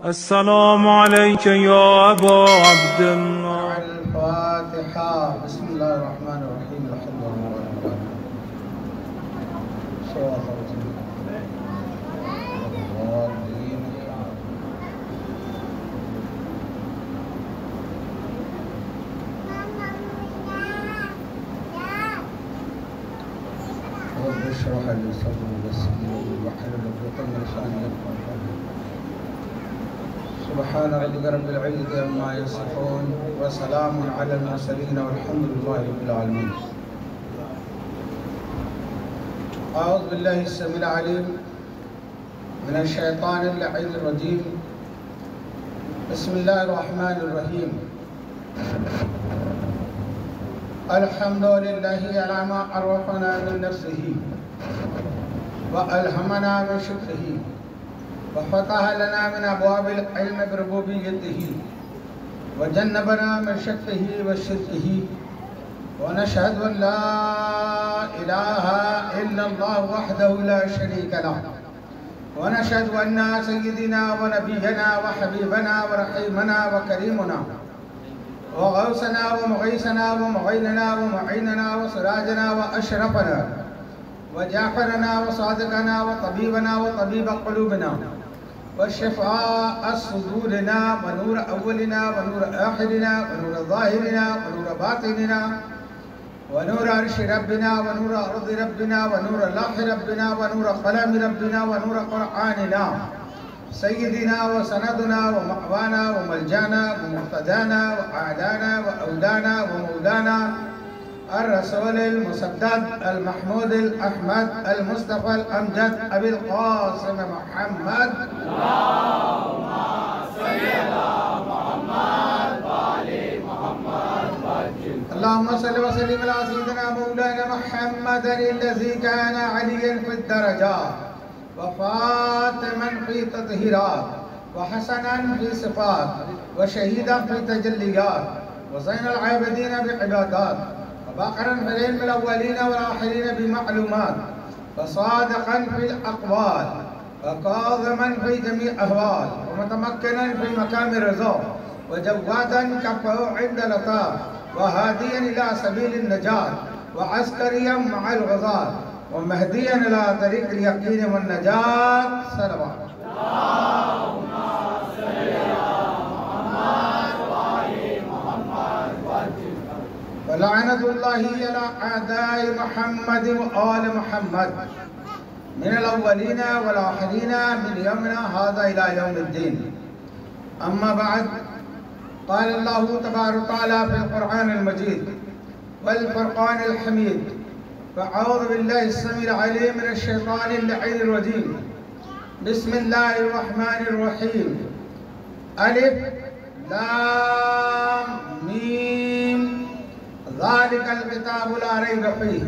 السلام عليك يا أبا عبد الله. الفاتحة. بسم الله الرحمن الرحيم. الحمد لله رب العالمين. رب اشرح لي صدري ويسر لي امري واحلل عقدة من لساني يفقهوا قولي. سبحان ربك رب العزة عما يصفون وسلام على المرسلين والحمد لله رب العالمين. أعوذ بالله السميع العليم من الشيطان اللعين الرجيم. بسم الله الرحمن الرحيم. الحمد لله على ما عرفنا من نفسه وألهمنا من شكره وفتح لنا من أبواب العلم بربوبيته وجنبنا من شكه وشركه ونشهد أن لا إله إلا الله وحده لا شريك له ونشهد أن سيدنا ونبينا وحبيبنا ورحيمنا وكريمنا وغوثنا ومغيثنا ومعيننا ومعيننا وسراجنا وأشرفنا وجعفرنا وصادقنا وطبيبنا وطبيب قلوبنا وشفاء صدورنا ونور أولنا ونور آخرنا ونور ظاهرنا ونور باطننا ونور عرش ربنا ونور أرض ربنا ونور لوح ربنا ونور قلم ربنا ونور قرآننا سيدنا وسندنا ومأوانا وملجانا ومقتدانا وأعلانا وأولانا ومولانا الرسول المسدد المحمود الأحمد المصطفى الأمجد أبي القاسم محمد. اللهم صل على محمد وآل محمد. اللهم صل وسلم على سيدنا مولانا محمد الذي كان عليا في الدرجات وفاطما في تطهيرات وحسنا في صفات وشهيدا في تجليات وزين العابدين بعبادات وباقرا في العلم الأولين والآخرين بمعلومات وصادقا في الأقوال وكاظما في جميع أهوال ومتمكنا في مقام الرضا وجوادا كفه عند لطاف وهاديا إلى سبيل النجاة وعسكريا مع الغزاة ومهديا إلى طريق اليقين والنجاة. صلوات. اللهم صل على محمد وآل محمد ولعنة الله على أعداء محمد وآل محمد من الأولين والآخرين من يومنا هذا إلى يوم الدين. أما بعد، قال الله تبارك وتعالى في القرآن المجيد والفرقان الحميد: فأعوذ بالله السميع العليم من الشيطان اللعين الرجيم. بسم الله الرحمن الرحيم. ألف لام ميم ذلك الكتاب لا ريب فيه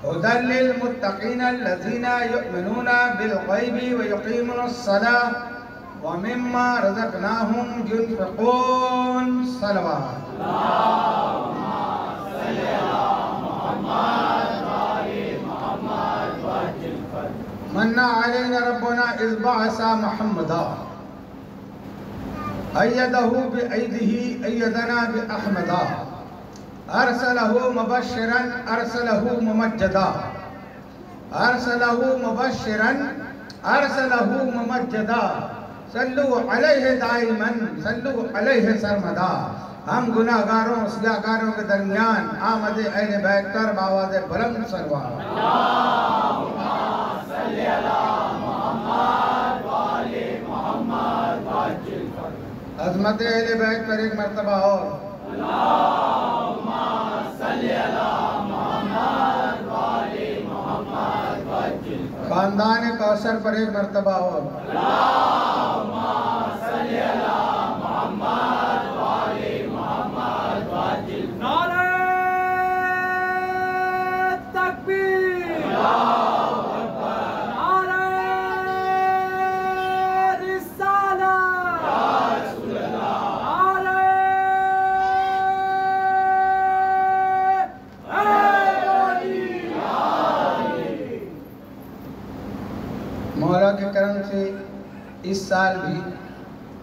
هدى للمتقين الذين يؤمنون بالغيب ويقيمون الصلاة ومما رزقناهم ينفقون. صلوات. اللهم صل على محمد وآل محمد وعجل فرجه. من علينا ربنا إذ بعث محمدا أيده بأيده أيدنا بأحمدا أرسله مبشرا أرسله ممجدا أرسله مبشرا أرسله ممجدا صلوا عليه دائما صلوا عليه سرمدا. ہم گناہگاروں سیاہکاروں کے درمیان آمد اہل بیت پر بآواز بلند صلوات. اللہم صلی علی محمد وآل محمد وعجل فرجہ. عظمت اہل بیت پر ایک مرتبہ اور. اللہم صلی علی محمد وآل محمد وعجل فرجہ. خاندان کوثر پر ایک مرتبہ اور. اللہم صلی علی محمد وآل محمد وعجل. نعرہ تکبیر. اللہ اکبر. نعرہ رسالت. یا رسول اللہ. نعرہ حیدری. مولا کے کرم سے اس سال بھی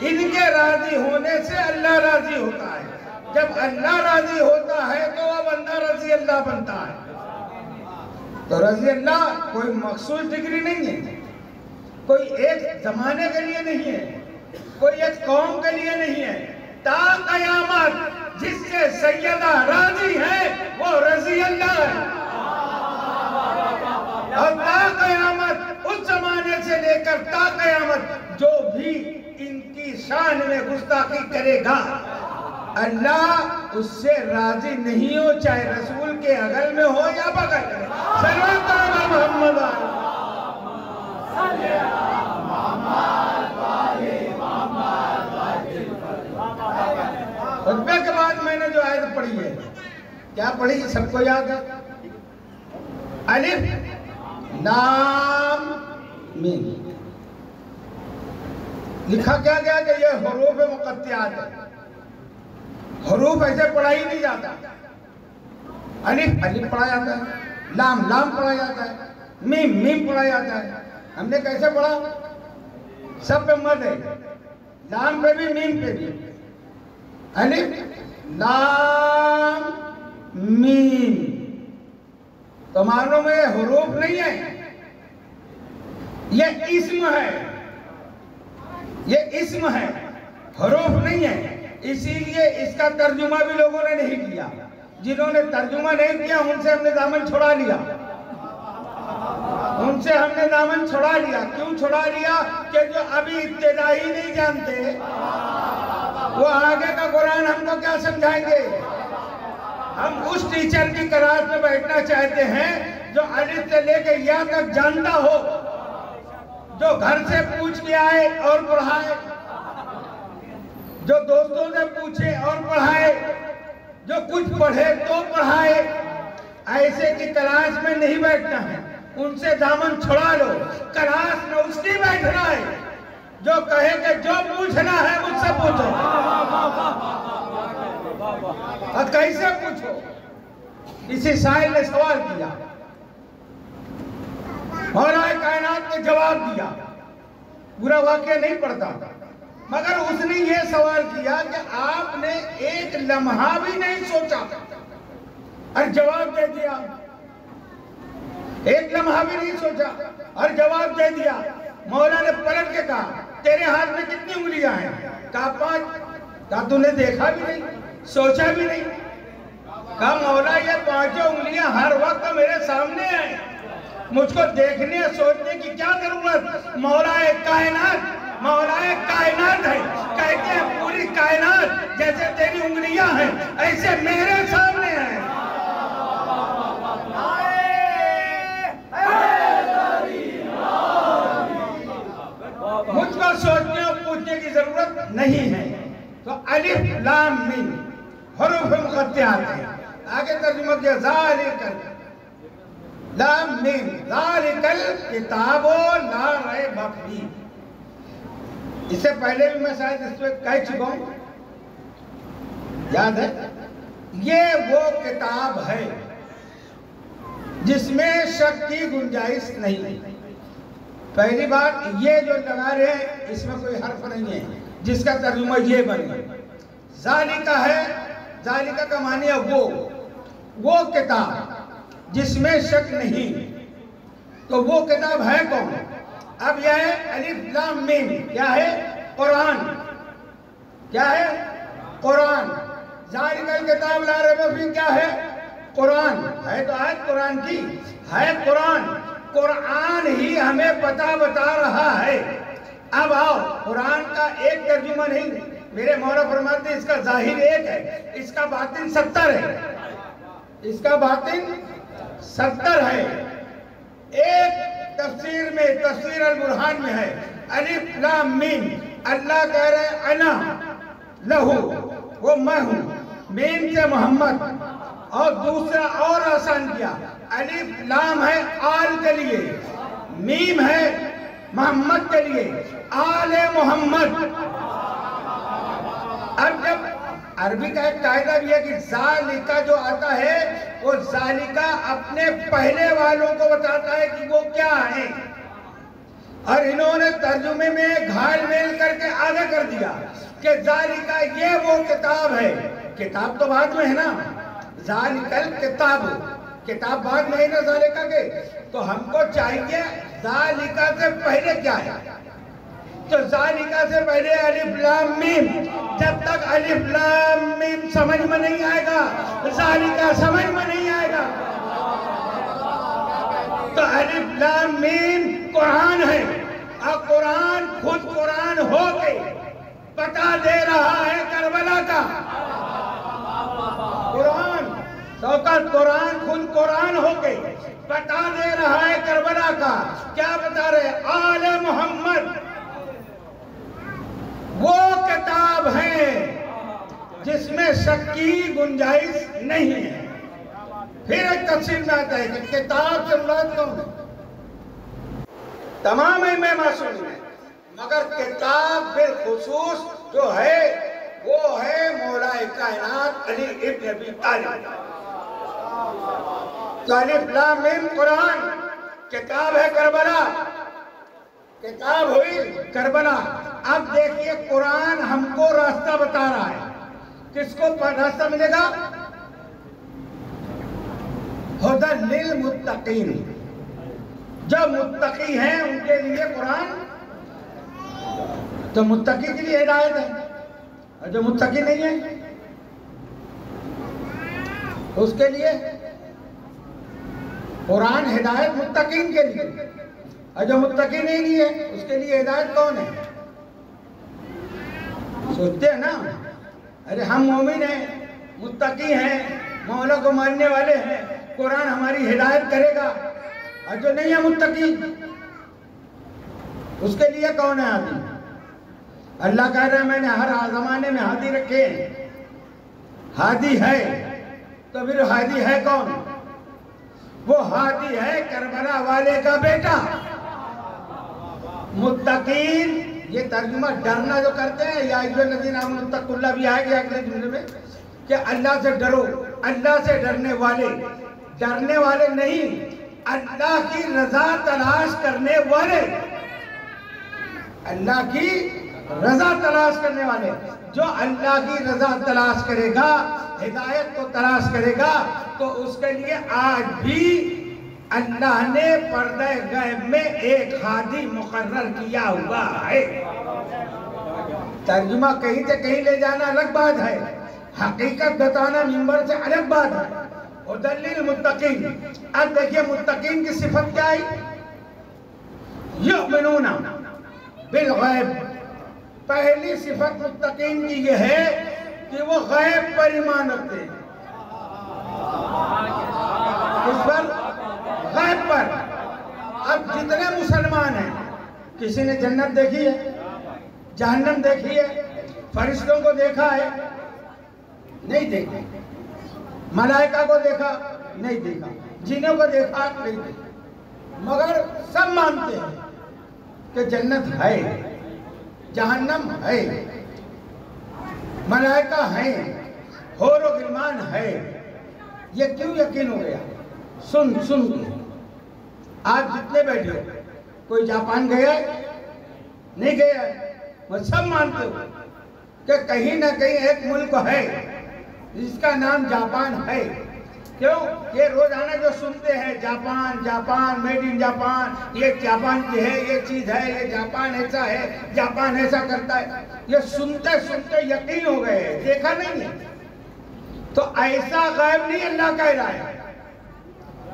ان کے راضی ہونے سے اللہ راضی ہوتا ہے. جب اللہ راضی ہوتا ہے تو وہ بندہ رضی اللہ بنتا ہے. تو رضی اللہ کوئی مخصوص ڈگری نہیں ہے، کوئی ایک زمانے کے لیے نہیں ہے، کوئی ایک قوم کے لیے نہیں ہے. تا قیامت جس سے سیدہ راضی ہے وہ رضی اللہ ہے. اور تا قیامت اس زمانے سے لے کر تا قیامت جو بھی ان کی شان میں گستاخی کرے گا اللہ اس سے راضی نہیں ہو، چاہے رسول کے اغل میں ہو یا بغل میں. صلوات علی محمد. خطبے کے بعد میں نے جو آیت پڑھی ہے، کیا پڑھی سب کو یاد ہے؟ الف لام میم. لکھا کیا گیا کہ یہ حروف مقطعات ہے. حروف ایسے پڑھا ہی نہیں جاتا. الف الف پڑھا جاتا ہے، لام لام پڑھا جاتا ہے، میم میم پڑھا جاتا ہے. ہم نے کیسے پڑھا؟ سب پہ مد ہے، لام پہ بھی میم پہ بھی. الف لام میم. تو معلوم میں حروف نہیں ہے، یہ اسم ہے، یہ اسم ہے، حروف نہیں ہے. اسی لیے اس کا ترجمہ بھی لوگوں نے نہیں کیا. جنہوں نے ترجمہ نہیں کیا ان سے ہم نے دامن چھڑا لیا، ان سے ہم نے دامن چھڑا لیا. کیوں چھڑا لیا؟ کہ جو ابھی ابتدائی نہیں جانتے وہ آگے کا قرآن ہم کو کیا سمجھائیں گے. ہم اس ٹیچر کی کلاس میں بیٹھنا چاہتے ہیں جو الف سے لے کے یا تک جانتا ہو، جو گھر سے پوچھ کے آئے اور پڑھائے، جو دوستوں سے پوچھے اور پڑھائے، جو کچھ پڑھے تو پڑھائے. ایسے کی کلاس میں نہیں بیٹھنا ہے، ان سے دامن چھڑا لو. کلاس میں اس کی بیٹھنا ہے جو کہے کہ جو پوچھنا ہے مجھ سے پوچھو. اور کیسے پوچھو؟ کسی سائل نے سوال کیا، مولا کائنات نے جواب دیا. پورا واقعہ نہیں پڑھتا، مگر اس نے یہ سوال کیا کہ آپ نے ایک لمحہ بھی نہیں سوچا اور جواب دے دیا. ایک لمحہ بھی نہیں سوچا اور جواب دے دیا. مولا نے پلٹ کے کہا تیرے ہاتھ میں کتنی انگلیاں ہیں؟ کہا 5. کہا تو نے دیکھا بھی نہیں، سوچا بھی نہیں. کہا مولا یہ 5 انگلیاں ہر وقت میرے سامنے ہیں، مجھ کو دیکھنے سوچنے کی کیا ضرورت؟ مولا کائنات ہے. کہتے ہیں پوری کائنات جیسے تیری انگلیاں ہیں ایسے میرے سامنے ہیں. مجھ کو سوچنے اور پوچھنے کی ضرورت نہیں ہے. تو الف لام میم حروف مقطعات ہیں. آگے ترجمہ کیا ذالک لام میم ذالک الکتاب لا ریب فیہ. اس سے پہلے بھی میں شاید اس پہ کہہ چکا ہوں، یاد ہے؟ یہ وہ کتاب ہے جس میں شک کی گنجائش نہیں. پہلی بات یہ جو لگا رہے ہیں اس میں کوئی حرف نہیں ہے جس کا ترجمہ یہ بنے. ذالکہ ہے، ذالکہ کا معنی ہے وہ کتاب جس میں شک نہیں. تو وہ کتاب ہے کون؟ اب یہ ہے الف لام میم. کیا ہے؟ قرآن. کیا ہے؟ قرآن. ذالک الکتاب لا ریب فیہ کیا ہے؟ قرآن. ہے تو آیت قرآن کی ہے. قرآن ہی ہمیں پتہ بتا رہا ہے. اب آؤ، قرآن کا ایک ترجمہ نہیں. میرے مولا فرماتے ہیں اس کا ظاہر ایک ہے، اس کا باطن 70 ہے. اس کا باطن 70 ہے. ایک تفسیر میں، تفسیر البرہان میں ہے الف لام میم. اللہ کہہ رہے ہیں انا لہو، وہ میں ہوں. میم سے محمد. اور دوسرا اور آسان کیا، الف لام ہے آل کے لیے، میم ہے محمد کے لیے، آل محمد. اب جب عربی کا ایک قاعدہ بھی ہے کہ ذالکہ جو آتا ہے وہ ذالکہ اپنے پہلے والوں کو بتاتا ہے کہ وہ کیا ہیں، اور انہوں نے ترجمے میں گھال میل کر کے آگے کر دیا کہ ذالکہ یہ وہ کتاب ہے. کتاب تو بعد میں ہے نا، ذالکل کتاب، کتاب بعد میں ہے نا ذالکہ کے. تو ہم کو چاہیے ذالکہ سے پہلے کیا ہے. تو ذالکہ سے پہلے الف لام میم. جب تک الف لام میم سمجھ میں نہیں آئے گا، ذالکہ سمجھ میں نہیں آئے گا. تو الف لام میم قرآن ہے، اور قرآن خود قرآن ہو کے بتا دے رہا ہے کربلا کا. قرآن سوکت قرآن خود قرآن ہو کے بتا دے رہا ہے کربلا کا. کیا بتا رہے؟ آل محمد وہ کتاب ہے جس میں شک کی گنجائش نہیں ہے. پھر ایک تفصیل میں آتا ہے کہ کتاب سے مراد کون ہے؟ تمام ائمہ معصومین ہیں، مگر کتاب بالخصوص جو ہے وہ ہے مولا کائنات علی ابن ابی طالب. تو الف لام میم قرآن کتاب ہے کربلا، کتاب ہوئی کربلا. اب دیکھیے قرآن ہم کو راستہ بتا رہا ہے. کس کو راستہ ملے گا؟ ہدی للمتقین. جو متقی ہیں ان کے لیے قرآن، تو متقی کے لیے ہدایت ہے، اور جو متقی نہیں ہے اس کے لیے قرآن ہدایت متقین کے لیے، اور جو متقی نہیں ہے اس کے لیے ہدایت کون ہے؟ سوچتے ہیں نا، ارے ہم مومن ہیں، متقی ہیں، مولا کو ماننے والے ہیں، قرآن ہماری ہدایت کرے گا. اور جو نہیں ہے متقی اس کے لیے کون ہے ہادی؟ اللہ کہہ رہا ہے میں نے ہر زمانے میں ہادی رکھے ہیں. ہادی ہے تو پھر ہادی ہے کون؟ وہ ہادی ہے کربلا والے کا بیٹا. متقین یہ ترجمہ ڈرنا جو کرتے ہیں، یا ایھا الذین آمنوا اتقوا اللہ بھی آئے گا اگلے جملے میں کہ اللہ سے ڈرو. اللہ سے ڈرنے والے نہیں، اللہ کی رضا تلاش کرنے والے. اللہ کی رضا تلاش کرنے والے. جو اللہ کی رضا تلاش کرے گا، ہدایت کو تلاش کرے گا، تو اس کے لیے آج بھی اللہ نے پردہ غیب میں ایک ہادی مقرر کیا ہوا ہے. ترجمہ کہیں سے کہیں لے جانا الگ بات ہے، حقیقت بتانا منبر سے الگ بات ہے. ہدی للمتقین. اب دیکھیے متقین کی صفت کیا ہے؟ یؤمنون بالغیب. پہلی صفت متقین کی یہ ہے کہ وہ غیب پر ایمان رکھتے ہیں. اس پر غیب پر. اب جتنے مسلمان ہیں، کسی نے جنت دیکھی ہے، جہنم دیکھی ہے، فرشتوں کو دیکھا ہے؟ نہیں دیکھا. ملائکہ کو دیکھا؟ نہیں دیکھا. جنوں کو دیکھا؟ نہیں دیکھا. مگر سب مانتے ہیں کہ جنت ہے، جہنم ہے، ملائکہ ہیں، حور و غلمان ہے. یہ کیوں یقین ہو گیا؟ سن کے. آج جتنے بیٹھے ہو، کوئی جاپان گیا ہے؟ نہیں گیا ہے. وہ سب مانتے ہو کہ کہیں نہ کہیں ایک ملک ہے جس کا نام جاپان ہے. کیوں؟ یہ روزانہ جو سنتے ہیں جاپان میڈ ان جاپان، یہ جاپان کی ہے، یہ چیز ہے، یہ جاپان ایسا ہے، جاپان ایسا کرتا ہے. یہ سنتے یقین ہو گئے، دیکھا نہیں ہے. تو ایسا غیب نہیں اللہ کہہ رہا ہے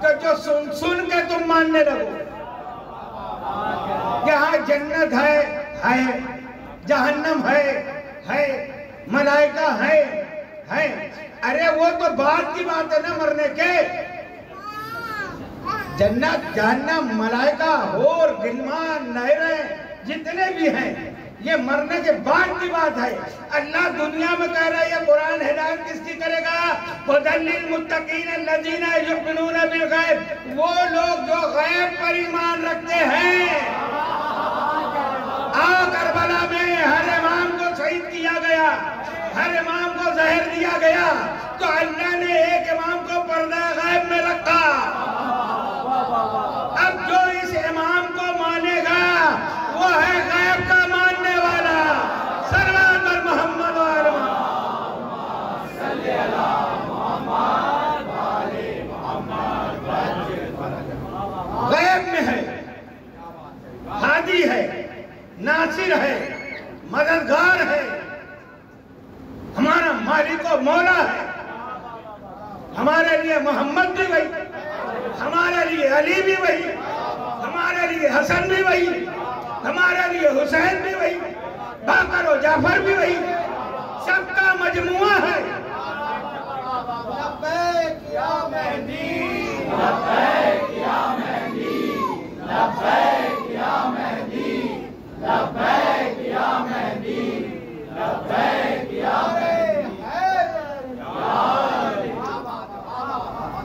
کہ جو سن کے تم ماننے لگو. یہاں جنت ہے، جہنم ہے، ملائکہ ہے. ارے وہ تو بعد کی بات ہے نا مرنے کے. جنت، جہنم، ملائکہ، حور، غلمان، نہریں جتنے بھی ہیں، یہ مرنے کے بعد کی بات ہے. اللہ دنیا میں کہہ رہا ہے یہ قرآن ہدایت کس کی کرے گا؟ ہدی للمتقین الذین یؤمنون بالغیب. وہ لوگ جو غیب پر ایمان رکھتے ہیں. کربلا میں ہر امام کو شہید کیا گیا، ہر امام کو زہر دیا گیا، تو اللہ نے ایک امام کو پردہ غیب میں رکھا. اب جو اس امام کو مانے گا ناصر ہے، مددگار ہے، ہمارا مالک و مولا ہے. ہمارے لیے محمد بھی وہی، ہمارے لیے علی بھی وہی، ہمارے لیے حسن بھی وہی، ہمارے لیے حسین بھی وہی، باقر و جعفر بھی وہی، سب کا مجموعہ ہے. لبیک یا مہدی، لبیک یا مہدی، لبیک یا مہدی، لبیک یا مہدی، لبیک یا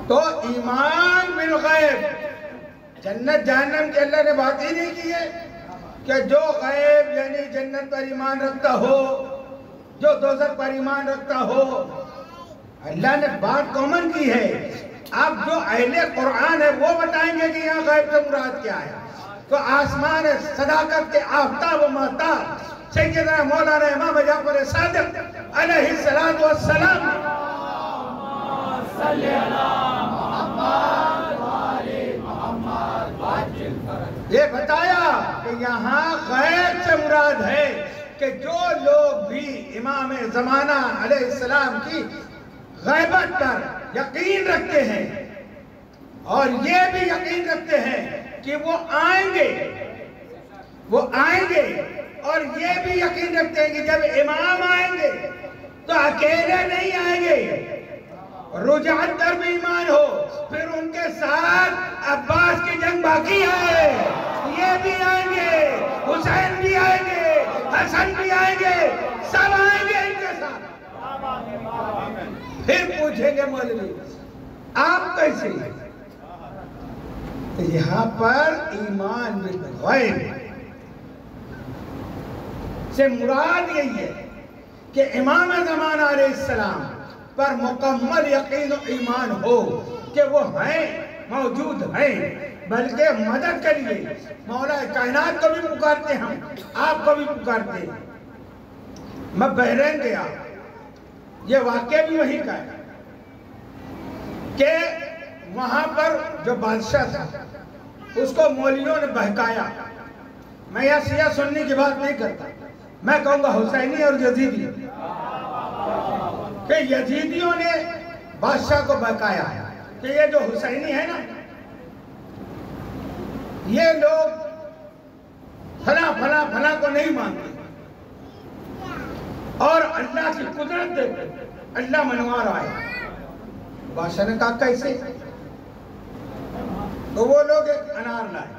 تو ایمان بالغیب، جنت جہنم کی اللہ نے بات ہی نہیں کی ہے کہ جو غیب یعنی جنت پر ایمان رکھتا ہو، جو دوزخ پر ایمان رکھتا ہو. اللہ نے بات کامن کی ہے. اب جو اہل قرآن ہے وہ بتائیں گے کہ یہاں غیب سے مراد کیا ہے. تو آسمان صداقت کے آفتاب و مہتاب سیدنا مولانا امام جعفر صادق علیہ السلام یہ بتایا کہ یہاں غیب سے مراد ہے کہ جو لوگ بھی امام زمانہ علیہ السلام کی غیبت پر یقین رکھتے ہیں اور یہ بھی یقین رکھتے ہیں کہ وہ آئیں گے اور یہ بھی یقین رکھتے ہیں کہ جب امام آئیں گے تو اکیلے نہیں آئیں گے، رجعت در بھی ایمان ہو، پھر ان کے ساتھ عباس کی جنگ باقی ہے، یہ بھی آئیں گے، حسین بھی آئیں گے، حسن بھی آئیں گے، سب آئیں گے ان کے ساتھ. پھر پوچھیں گے مولوی آپ کیسے ہیں؟ تو یہاں پر ایمان بالغیب سے مراد یہی ہے کہ امام زمانہ علیہ السلام پر مکمل یقین و ایمان ہو کہ وہ ہیں، موجود ہیں، بلکہ مدد کے لیے مولا کائنات کو بھی پکارتے ہیں، آپ کو بھی پکارتے ہیں. میں بحرین گیا، یہ واقعہ بھی وہی کا ہے کہ وہاں پر جو بادشاہ تھا اس کو مولیوں نے بہکایا. میں یہاں سیاہ سننے کی بات نہیں کرتا، میں کہوں گا حسینی اور یزیدی، کہ یزیدیوں نے بادشاہ کو بہکایا کہ یہ جو حسینی ہے نا، یہ لوگ فلاں کو نہیں مانتے اور اللہ کی قدرت دیکھتے، اللہ منوار آئے. بادشاہ نے کہا کیسے؟ تو وہ لوگ ایک انار لائے،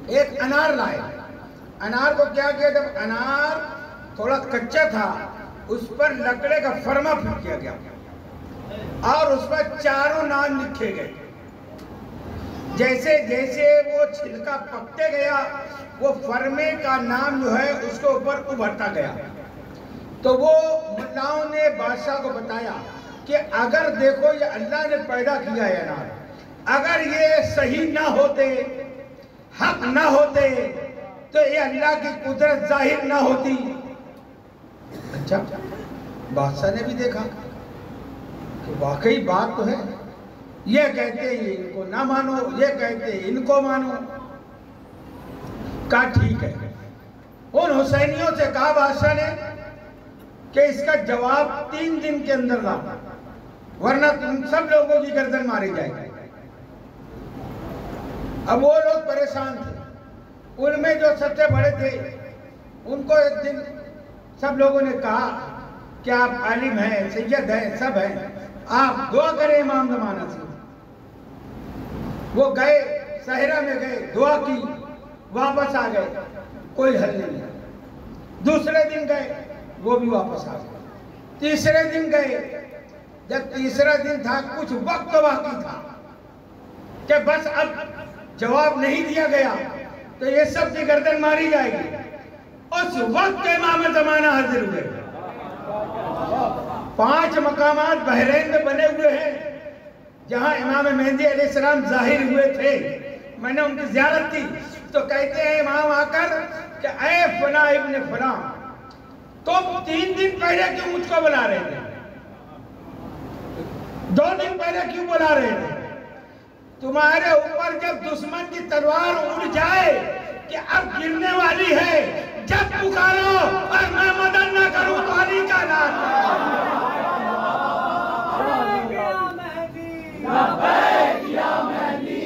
ایک انار لائے. انار کو کیا کیا؟ جب انار تھوڑا کچا تھا اس پر لکڑے کا فرما پھٹ کیا گیا اور اس پر چاروں نام لکھے گئے. جیسے جیسے وہ چھلکا پکتے گیا وہ فرمے کا نام جو ہے اس کے اوپر ابھرتا گیا. تو وہ ملاؤں نے بادشاہ کو بتایا کہ اگر دیکھو یہ اللہ نے پیدا کیا ہے انار، اگر یہ صحیح نہ ہوتے، حق نہ ہوتے تو یہ اللہ کی قدرت ظاہر نہ ہوتی. اچھا بادشاہ نے بھی دیکھا کہ واقعی بات تو ہے، یہ کہتے ہیں ان کو نہ مانو، یہ کہتے ہیں ان کو مانو. کہا ٹھیک ہے. ان حسینیوں سے کہا بادشاہ نے کہ اس کا جواب 3 دن کے اندر لا، ورنہ تم سب لوگوں کی گردن ماری جائے گی. اب وہ لوگ پریشان تھے، ان میں جو سب سے بڑے تھے ان کو ایک دن سب لوگوں نے کہا کہ آپ عالم ہیں، سید ہیں، سب ہیں، آپ دعا کریں امام زمانہ سے. وہ گئے، صحرا میں گئے، دعا کی، واپس آ گئے، کوئی حل نہیں. دوسرے دن گئے، وہ بھی واپس آ گئے. تیسرے دن گئے، جب تیسرا دن تھا کچھ وقت باقی تھا کہ بس اب جواب نہیں دیا گیا تو یہ سب کی گردن ماری جائے گی. اس وقت امام زمانہ حاضر ہوئے. 5 مقامات بحرین میں بنے ہوئے ہیں جہاں امام مہدی علیہ السلام ظاہر ہوئے تھے. میں نے ان کی زیارت کی تو کہتے ہیں امام آ کر کہ اے فلاں ابن فلاں، تم 3 دن پہلے کیوں مجھ کو بلا رہے تھے؟ 2 دن پہلے کیوں بلا رہے تھے؟ تمہارے اوپر جب دشمن کی تلوار اڑ جائے کہ اب گرنے والی ہے، جب پکارو اور میں مدد نہ کروں تو علی کا نام لبیک یا مہدی،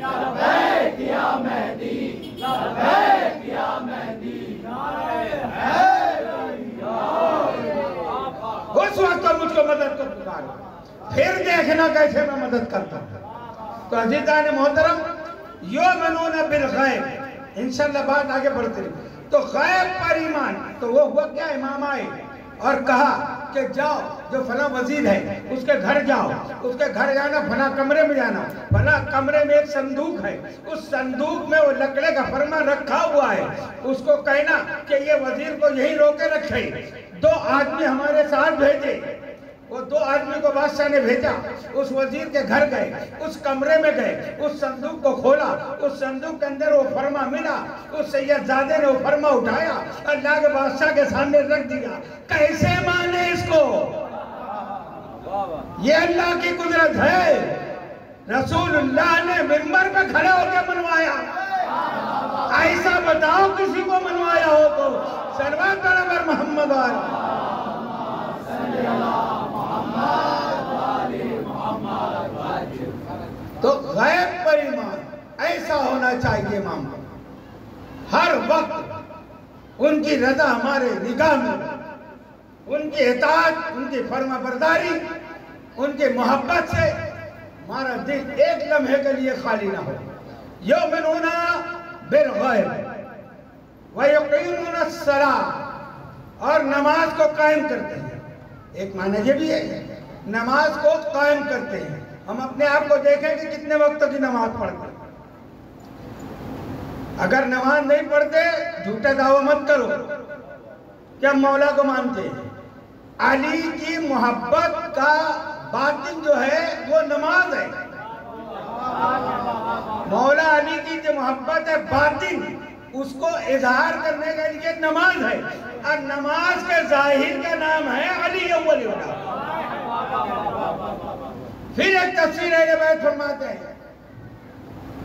لبیک یا مہدی، لبیک یا مہدی، اس وقت مجھ کو مدد کو پکارو، پھر دیکھنا کیسے میں مدد کرتا ہوں۔ تو عزیزان محترم، یؤمنون بالغیب، انشاءاللہ بات آگے بڑھتے ہیں۔ تو غیب پر ایمان، تو وہ ہوا کیا؟ امام آئے اور کہا کہ جاؤ جو فلاں وزیر ہے اس کے گھر جاؤ، اس کے گھر جانا، فلاں کمرے میں جانا، فلاں کمرے میں ایک صندوق ہے، اس صندوق میں وہ لکڑے کا فرما رکھا ہوا ہے، اس کو کہنا کہ یہ وزیر کو یہی روکے رکھے، 2 آدمی ہمارے ساتھ بھیجے۔ وہ 2 آدمی کو بادشاہ نے بھیجا، اس وزیر کے گھر گئے، اس کمرے میں گئے، اس صندوق کو کھولا، اس صندوق کے اندر وہ فرما ملا، اس سید زادے نے وہ فرما اٹھایا، اللہ کے بادشاہ کے سامنے رکھ دیا۔ کیسے مانے اس کو؟ یہ اللہ کی قدرت ہے۔ رسول اللہ نے منبر پہ کھڑے ہو کے منوایا، ایسا بتاؤ کسی کو منوایا ہو تو صلوات پر محمد تو غیب پر ایمان ایسا ہونا چاہیے امام کو، ہر وقت ان کی رضا ہمارے نگاہ میں، ان کی اطاعت، ان کی فرما برداری، ان کی محبت سے ہمارا دل ایک لمحے کے لیے خالی نہ ہو۔ یؤمنون بالغیب ویقیمون الصلاۃ، اور نماز کو قائم کرتے ہیں۔ ایک معنی یہ بھی ہے، نماز کو قائم کرتے ہیں۔ ہم اپنے آپ کو دیکھیں کہ کتنے وقت کی نماز پڑھتے ہیں۔ اگر نماز نہیں پڑھتے جھوٹا دعویٰ مت کرو کہ ہم مولا کو مانتے ہیں۔ علی کی محبت کا باطن جو ہے وہ نماز ہے۔ مولا علی کی جو محبت ہے باطن، اس کو اظہار کرنے کے لیے نماز ہے، اور نماز کے ظاہر کا نام ہے علی اول اولا۔ پھر ایک تفسیر اہل بیت فرماتے ہیں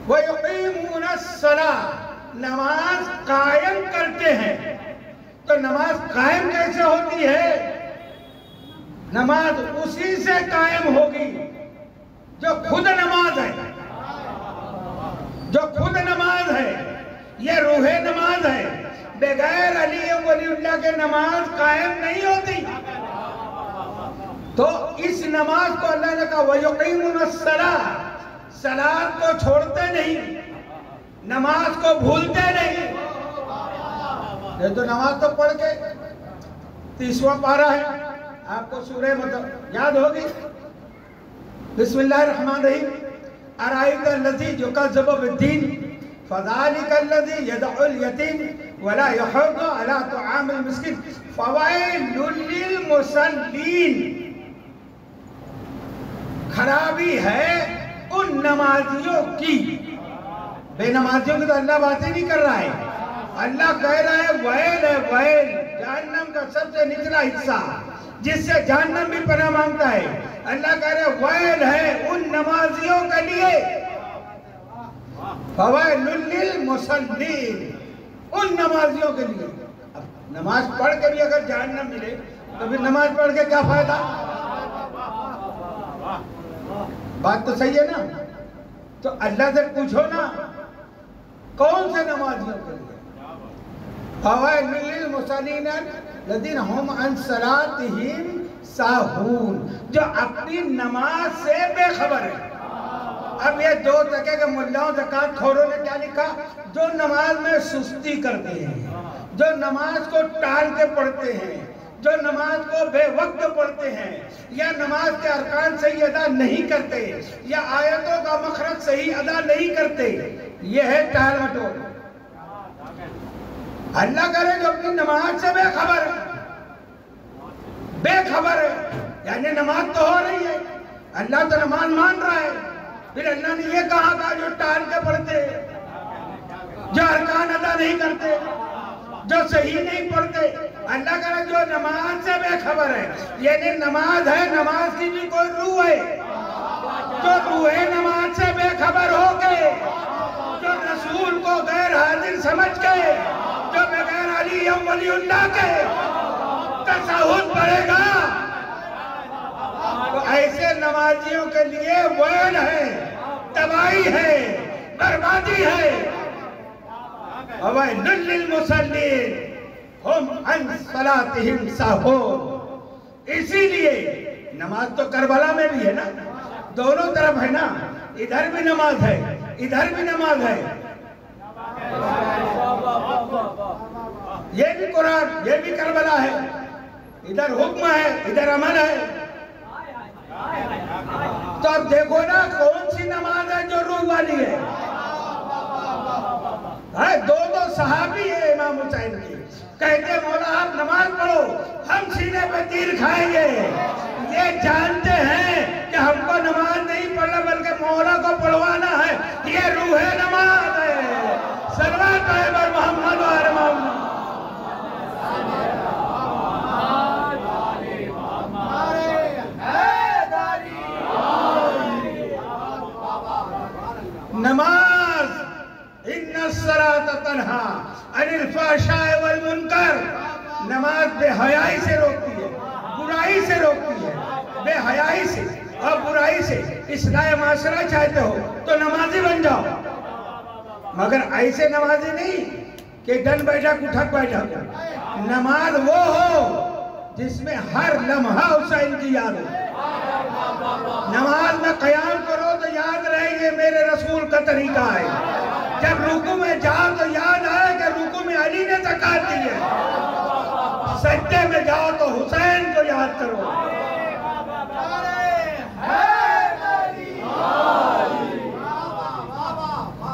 وَيُقِيمُونَ الصَّلَاةَ، نماز قائم کرتے ہیں۔ تو نماز قائم کیسے ہوتی ہے؟ نماز اسی سے قائم ہوگی جو خود نماز ہے، جو خود نماز ہے، یہ روح نماز ہے۔ بغیر علی ولی اللہ کے نماز قائم نہیں ہوتی۔ تو اس نماز کو اللہ نے کہا وَيُقِيمُونَ الصَّلَاةَ، صلاۃ کو چھوڑتے نہیں، نماز کو بھولتے نہیں۔ یہ تو نماز تو پڑھ کے 30واں پارہ ہے، آپ کو سورہ یاد ہوگی، بسم اللہ الرحمن الرحیم، ارائیت الذی یکذب بالدین فذلک الذی یدعو الیتیم ولا یحض علی طعام المسکین فویل للمصلین۔ خرابی ہے ان نمازیوں کی، بے نمازیوں کی تو اللہ باتیں نہیں کر رہا ہے، اللہ کہہ رہا ہے ویل ہے، ویل جہنم کا سب سے نچلا حصہ جس سے جہنم بھی پناہ مانگتا ہے۔ اللہ کہہ رہا ہے ویل ہے ان نمازیوں کے لیے، فویل للمصلین، ان نمازیوں کے لیے۔ اب نماز پڑھ کے بھی اگر جہنم ملے تو پھر نماز پڑھ کے کیا فائدہ؟ بات تو صحیح ہے نا؟ تو اللہ سے پوچھو نا کون سے نمازیوں کے لیے؟ فویل للمصلین الذین هم عن صلاتهم ساہون، جو اپنی نماز سے بے خبر ہے۔ اب یہ 2 ٹکے کے ملاؤں زکوٰۃ خوروں نے کیا لکھا؟ جو نماز میں سستی کرتے ہیں، جو نماز کو ٹال کے پڑھتے ہیں، جو نماز کو بے وقت پڑھتے ہیں، یا نماز کے ارکان صحیح ادا نہیں کرتے، یا آیتوں کا مخرج صحیح ادا نہیں کرتے، یہ ہے ٹال مٹول۔ اللہ کرے جو اپنی نماز سے بے خبر ہے، بے خبر ہے، یعنی نماز تو ہو رہی ہے، اللہ تو نماز مان رہا ہے، پھر اللہ نے یہ کہا تھا جو ٹال کے پڑھتے، جو ارکان ادا نہیں کرتے، جو صحیح نہیں پڑھتے، اللہ کرے جو نماز سے بے خبر ہے، یعنی نماز ہے، نماز کی بھی کوئی روح ہے، جو روح نماز سے بے خبر ہو کے، جو رسول کو غیر حاضر سمجھ کے، جو بغیر علی ولی اللہ کے تشہد پڑھے گا، تو ایسے نمازیوں کے لیے ویل ہے، تباہی ہے، بربادی ہے۔ وَوَيْلٌ لِّلْمُصَلِّينَ هُمْ عَنْ صَلَاتِهِمْ سَاهُونَ۔ اسی لیے نماز تو کربلا میں بھی ہے نا، دونوں طرف ہے نا، ادھر بھی نماز ہے، ادھر بھی نماز ہے۔ یہ بھی قرآن، یہ بھی کربلا ہے، ادھر حکم ہے، ادھر عمل ہے۔ تو اب دیکھو نا کون سی نماز ہے جو روح والی ہے۔ دو صحابی ہے امام حسین کی، کہتے مولا آپ نماز پڑھو، ہم سینے پہ تیر کھائیں گے۔ یہ جانتے ہیں کہ ہم کو نماز نہیں پڑھنا بلکہ مولا کو پڑھوانا ہے، یہ روح نماز ہے۔ صلوات پڑھے محمد و آل محمد۔ نماز ان الصلاۃ تنہی عن الفحشاء والمنکر، نماز بے حیائی سے روکتی ہے، برائی سے روکتی ہے، بے حیائی سے اور برائی سے۔ اصلاح معاشرہ چاہتے ہو تو نمازی بن جاؤ، مگر ایسے نمازی نہیں کہ ڈن بیٹھک اٹھک بیٹھک۔ نماز وہ ہو جس میں ہر لمحہ حسین کی یاد ہو۔ نماز میں قیام کرو تو یاد رہے گے میرے رسول کا طریقہ ہے۔ جب رکوع میں جاؤ تو یاد آئے کہ رکوع میں علی نے زکات دی ہے۔ سجدے میں جاؤ تو حسین کو یاد کرو۔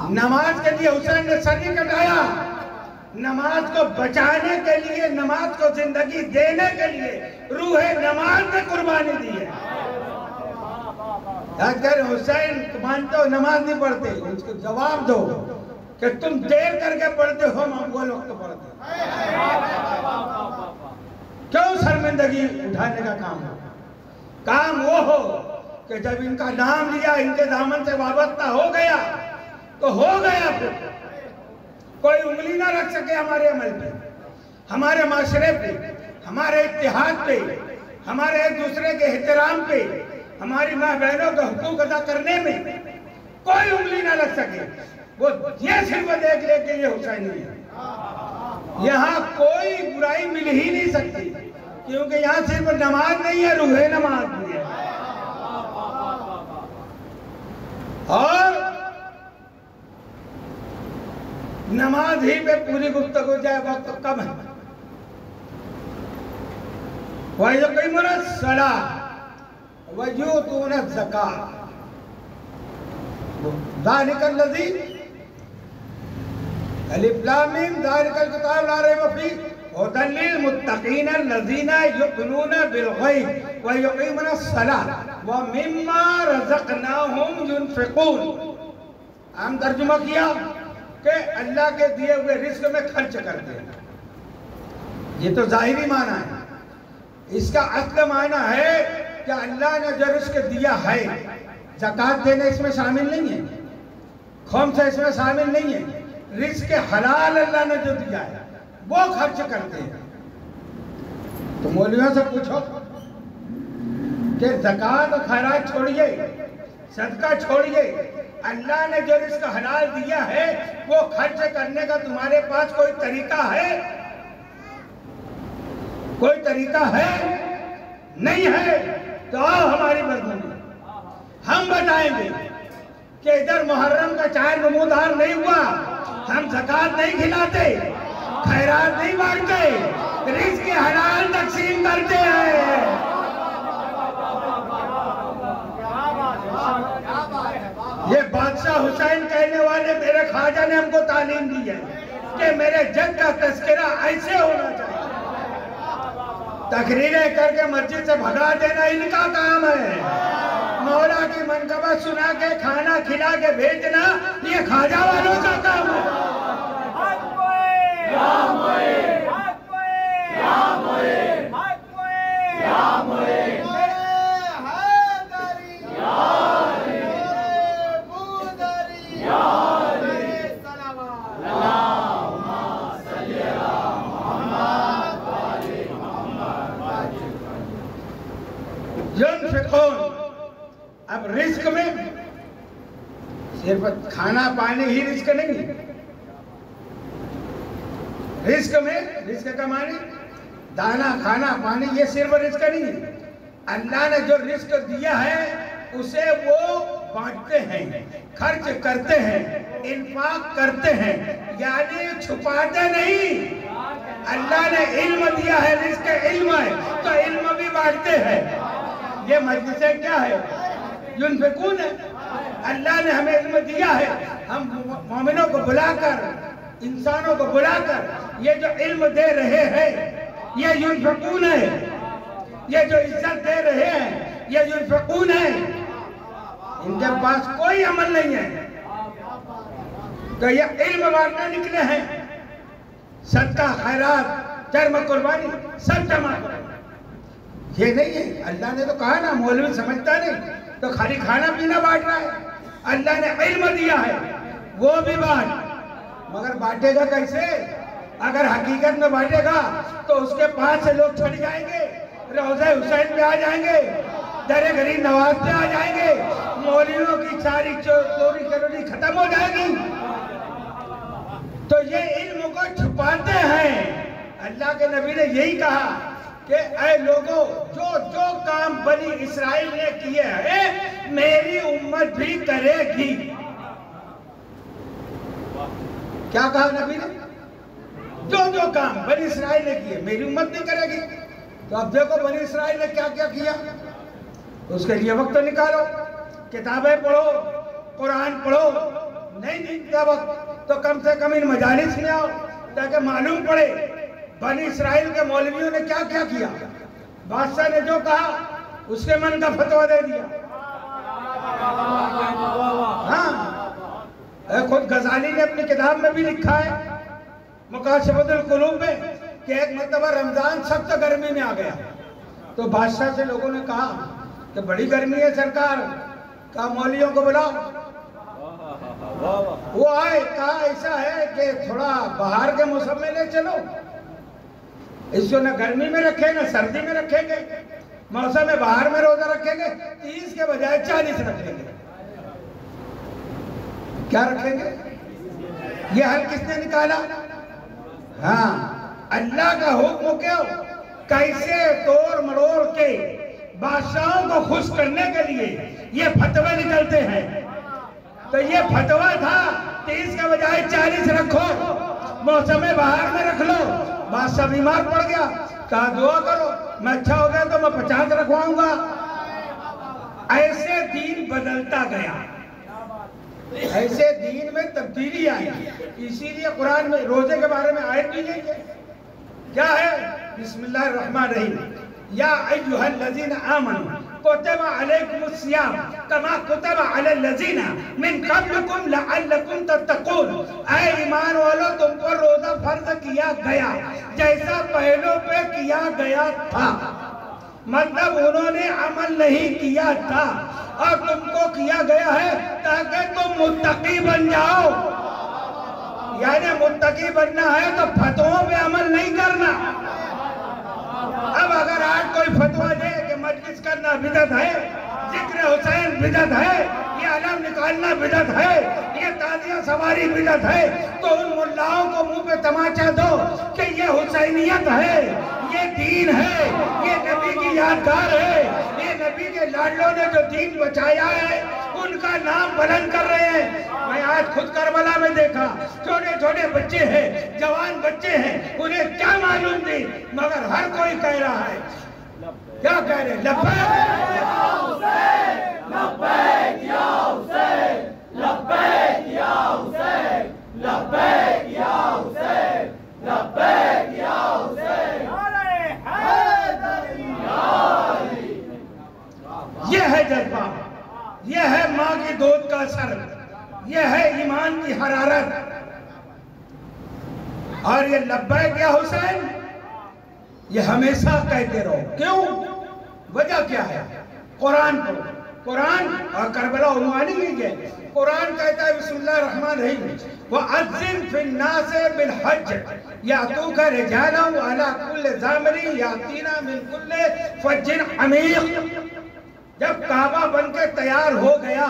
نماز کے لیے حسین نے سر نہیں کٹایا، نماز کو بچانے کے لیے، نماز کو زندگی دینے کے لیے روح نماز نے قربانی دی ہے۔ اگر حسین مانتے ہو نماز نہیں پڑھتے، اس کو جواب دو کہ تم دیر کر کے پڑھتے ہو، ہم وہ وقت پڑھتے۔ کیوں شرمندگی اٹھانے کا کام ہو؟ کام وہ ہو کہ جب ان کا نام لیا، ان کے دامن سے وابستہ ہو گیا تو ہو گیا، پھر کوئی انگلی نہ رکھ سکے ہمارے عمل پہ، ہمارے معاشرے پہ، ہمارے اتحاد پہ، ہمارے ایک دوسرے کے احترام پہ، ہماری ماں بہنوں کے حقوق ادا کرنے میں کوئی انگلی نہ لگ سکے۔ وہ یہ صرف دیکھ لے کہ یہ حسینی ہے۔ یہاں کوئی برائی مل ہی نہیں سکتی، کیونکہ یہاں صرف نماز نہیں ہے، روح نماز بھی ہے۔ اور نماز ہی پہ پوری گفتگو جائے، وقت کم ہے۔ وَيُقِيمُونَ الصَّلَاةَ وَيُؤْتُونَ الزَّكَاةَ ذَلِكَ الَّذِي الف لام میم ذَلِكَ الْكِتَابُ لَا رَيْبَ فِيهِ هُدًى لِّلْمُتَّقِينَ الَّذِينَ يُؤْمِنُونَ بِالْغَيْبِ وَيُقِيمُونَ الصَّلَاةَ وَمِمَّا رَزَقْنَاهُمْ يُنْفِقُونَ۔ ہم ترجمہ کیا کہ اللہ کے دیے ہوئے رزق میں خرچ کرتے ہیں۔ یہ تو ظاہری معنی ہے، اس کا اصل معنی ہے کہ اللہ نے جو رزق دیا ہے، زکوٰۃ دینا اس میں شامل نہیں ہے، خمس اس میں شامل نہیں ہے، رزق حلال اللہ نے جو دیا ہے وہ خرچ کرتے ہیں۔ تو مولویوں سے پوچھو کہ زکوٰۃ و خیرات چھوڑیے، صدقہ چھوڑیے، اللہ نے جو رزق حلال دیا ہے وہ خرچ کرنے کا تمہارے پاس کوئی طریقہ ہے؟ کوئی طریقہ ہے؟ نہیں ہے تو آؤ ہماری مضمون میں ہم بتائیں گے کہ ادھر محرم کا چائے نمودار نہیں ہوا، ہم زکوٰۃ نہیں کھلاتے، خیرات نہیں بانٹتے، رزق حلال تقسیم کرتے ہیں۔ یہ بادشاہ حسین کہنے والے میرے خواجہ نے ہم کو تعلیم دی ہے کہ میرے جد کا تذکرہ ایسے ہونا چاہیے۔ تقریریں کر کے مسجد سے بھگا دینا ان کا کام ہے، مولا کی منقبت سنا کے کھانا کھلا کے بھیجنا یہ خواجہ والوں کا کام ہے۔ صرف کھانا پانی ہی رزق نہیں. رزق کا معنی دانا کھانا پانی یہ صرف رزق نہیں. اللہ نے جو رزق دیا ہے اسے وہ بانٹتے ہیں, خرچ کرتے ہیں, انفاق کرتے ہیں, یعنی چھپاتے نہیں. اللہ نے علم دیا ہے, رزق علم ہے تو علم بھی بانٹتے ہیں. یہ مجلسیں کیا ہے؟ ينفقون ہے. اللہ نے ہمیں علم دیا ہے, ہم مومنوں کو بلا کر, انسانوں کو بلا کر یہ جو علم دے رہے ہیں یہ ينفقون ہے. یہ جو عزت دے رہے ہیں یہ ينفقون ہے. ان کے پاس کوئی عمل نہیں ہے تو یہ علم بانٹنے نکلے ہیں. صدقہ خیرات چرم قربانی سب جمع کرو. یہ نہیں ہے. اللہ نے تو کہا نا, مولوی سمجھتا نہیں تو خالی کھانا پینا بانٹ رہا ہے. اللہ نے علم دیا ہے وہ بھی بانٹ, مگر بانٹے گا کیسے؟ اگر حقیقت میں بانٹے گا تو اس کے پاس سے لوگ چھٹ جائیں گے, روضہ حسین پہ آ جائیں گے, در غریب نواز پہ آ جائیں گے, مولویوں کی ساری چوری چوری ختم ہو جائے گی. تو یہ علم کو چھپاتے ہیں. اللہ کے نبی نے یہی کہا کہ اے لوگوں, جو کام بنی اسرائیل نے کیے ہیں میری امت بھی کرے گی. کیا کہا نبی نے؟ جو کام بنی اسرائیل نے کیے میری امت بھی کرے گی. تو اب دیکھو بنی اسرائیل نے کیا کیا کیا. اس کے لیے وقت نکالو, کتابیں پڑھو, قرآن پڑھو. نہیں نکلتا وقت تو کم سے کم ان مجالس میں آؤ تاکہ معلوم پڑے بنی اسرائیل کے مولویوں نے کیا کیا کیا. بادشاہ نے جو کہا اس کے من کا فتویٰ دے دیا. ہاں, خود غزالی نے اپنی کتاب میں بھی لکھا ہے مکاشفۃ القلوب میں کہ ایک مرتبہ رمضان سخت گرمی میں آ گیا تو بادشاہ سے لوگوں نے کہا کہ بڑی گرمی ہے سرکار, کہا مولویوں کو بلاؤ. وہ آئے, کہا ایسا ہے کہ تھوڑا باہر کے موسم میں لے چلو, اس کو نہ گرمی میں رکھیں نہ سردی میں رکھیں گے, موسم باہر میں روزہ رکھیں گے, 30 کے بجائے 40 رکھیں گے. کیا رکھیں گے؟ یہ حل کس نے نکالا؟ ہاں, اللہ کا حکم کیوں کیسے توڑ مروڑ کے بادشاہوں کو خوش کرنے کے لیے یہ فتوے نکلتے ہیں. تو یہ فتویٰ تھا 30 کے بجائے 40 رکھو, موسم باہر میں رکھ لو. بادشاہ بیمار پڑ گیا, کہا دعا کرو میں اچھا ہو گیا تو میں 50 رکھواؤں گا. ایسے دین بدلتا گیا, ایسے دین میں تبدیلی آئی. اسی لیے قرآن میں روزے کے بارے میں آیت بھی نہیں ہے. کیا ہے؟ بسم اللہ الرحمن الرحیم, یا ایھا الذین آمنوا کتب علیکم الصیام کما کتب علی الذین من قبلکم لعلکم تتقون. اے ایمان والو, تم پر روزہ فرض کیا گیا جیسا پہلوں پہ کیا گیا تھا. مطلب انہوں نے عمل نہیں کیا تھا اور تم کو کیا گیا ہے تاکہ تم متقی بن جاؤ. یعنی متقی بننا ہے تو فتووں پہ عمل نہیں کرنا. اب اگر آج کوئی فتویٰ دے کہ مجلس کرنا بدعت ہے, ذکر حسین بدعت ہے, یہ علم نکالنا بدعت ہے, یہ تازیہ سواری بدعت ہے, تو ان ملاؤں کو منہ پہ تماچا دو کہ یہ حسینیت ہے, یہ دین ہے, یہ نبی کی یادگار ہے, یہ نبی کے لاڈلوں نے جو دین بچایا ہے ان کا نام بلند کر رہے ہیں. میں آج خود کربلا میں دیکھا, چھوٹے چھوٹے بچے ہیں, جوان بچے ہیں, انہیں کیا معلوم تھی, مگر ہر کوئی کہہ رہا ہے. کیا کہہ رہے ہیں؟ لبیک یا حسین, لبیک یا حسین, لبیک یا حسین, لبیک یا حسین, لبیک یا حسین. یہ ہے جذبہ, یہ ہے ماں کی دودھ کا اثر, یہ ہے ایمان کی حرارت. اور یہ لبیک یا حسین یہ ہمیشہ کہتے رہو. کیوں؟ وجہ کیا ہے؟ قرآن پڑھو, قرآن اور کربلا عنوانی لیجئے. قرآن کہتا ہے بسم اللہ الرحمن الرحیم, وَأَذِّن فِي النَّاسِ بِالْحَجِّ يَأْتُوكَ رِجَالًا وَعَلَىٰ كُلِّ ضَامِرٍ يَأْتِينَ مِن كُلِّ فَجٍّ عَمِيقٍ. جب کعبہ بن کے تیار ہو گیا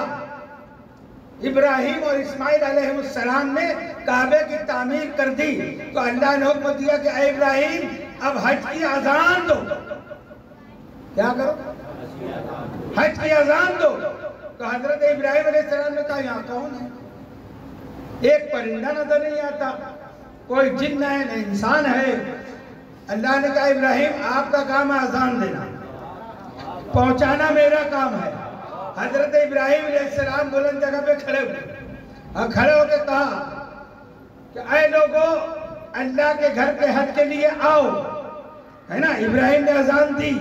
ابراہیم اور اسماعیل علیہ السلام نے کعبے کی تعمیر کر دی تو اللہ نے حکم دیا کہ اے ابراہیم اب حج کی اذان دو. کیا کرو؟ حج کی اذان دو. تو حضرت ابراہیم علیہ السلام نے کہا یہاں کون ہے؟ ایک پرندہ نظر نہیں آتا, کوئی جن ہے نہ انسان ہے. اللہ نے کہا ابراہیم آپ کا کام ہے اذان دینا, پہنچانا میرا کام ہے. حضرت ابراہیم علیہ السلام بلند جگہ پہ کھڑے ہوئے اور کھڑے ہو کے کہا کہ اے لوگو اللہ کے گھر کے حج کے لیے آؤ, ہے نا. ابراہیم نے اذان دی